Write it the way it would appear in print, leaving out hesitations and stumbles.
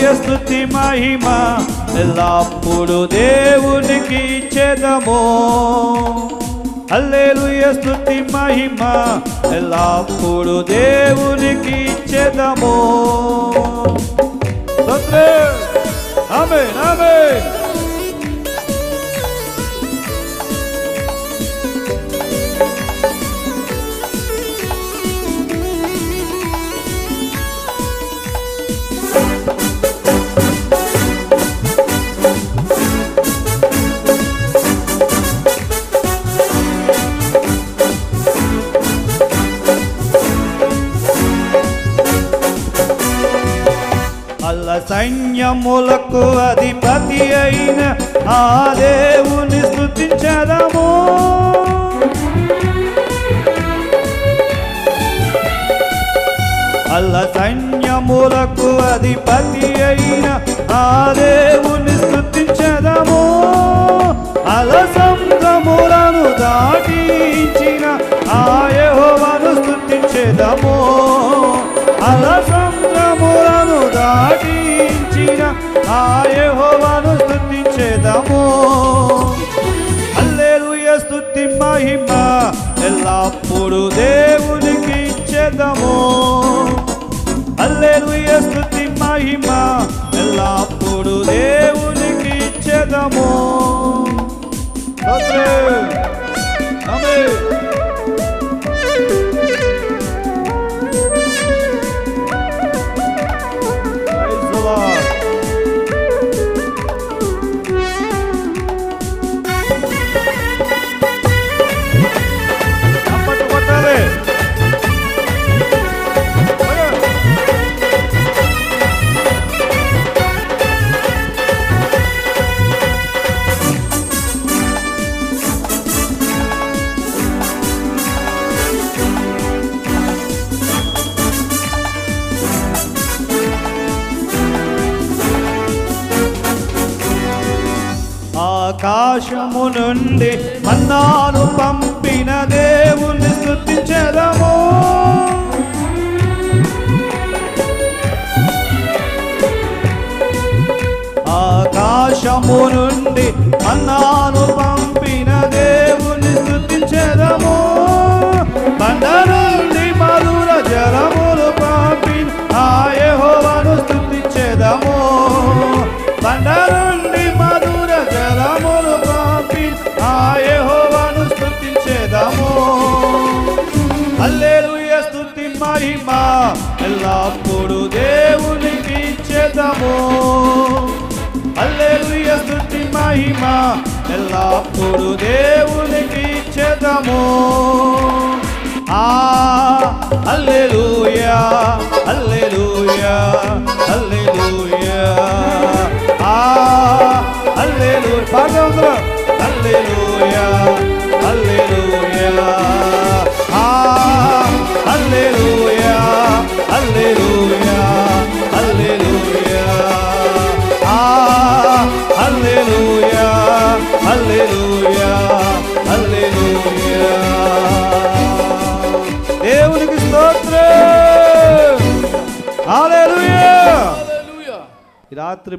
హల్లెలూయా స్తుతి మహిమ ఎల్లప్పుడు దేవునికి ఇచ్చేదము. హల్లెలూయా స్తుతి మహిమ ఎల్లప్పుడు దేవునికి ఇచ్చేదము. ఆమేన్ ఆమేన్. సైన్యములకు అధిపతి అయిన ఆ దేవుని స్తుతించెదము. సైన్యములకు అధిపతి అయిన ఆ దేవుని స్తుతించెదము. సముద్రములను దాటించిన ఆ యెహోవాను స్తుతించెదము. సముద్రములను దాటించిన ఆ యెహోవాను స్తుతించెదము. హల్లెలూయా స్తుతి మహిమ ఎల్లప్పుడు దేవునికి ఇచ్చేదము. హల్లెలూయా స్తుతి మహిమ ఎల్లప్పుడు దేవునికి ఇచ్చేదము. ఆమేన్. ఆకాశము నుండి మన్నాను పంపిన దేవుని స్తుతించెదము. ఆకాశము నుండి మన్నాను పంపిన దేవుని స్తుతించెదము. బండ నుండి మధుర జలములు పంపిన ఆ యెహోవాను స్తుతించెదము. బండ నుండి మధుర జలములు పంపిన ఆ యెహోవాను స్తుతించెదము. హల్లెలూయా స్తుతి మహిమ ఎల్లప్పుడు దేవునికి ఇచ్చేదము. హల్లెలూయా స్తుతి మహిమ ఎల్లప్పుడు దేవునికి ఇచ్చేదము. హల్లెలూయా హల్లెలూయా హల్లెలూయా హల్లెలూయా. పాడదాం. హల్లెలూయా హల్లెలూయా హల్లెలూయా హల్లెలూయా హల్లెలూయా హల్లెలూయా హల్లెలూయా హల్లెలూయా. దేవునికి స్తోత్రం. హల్లెలూయా. ఈ రాత్రి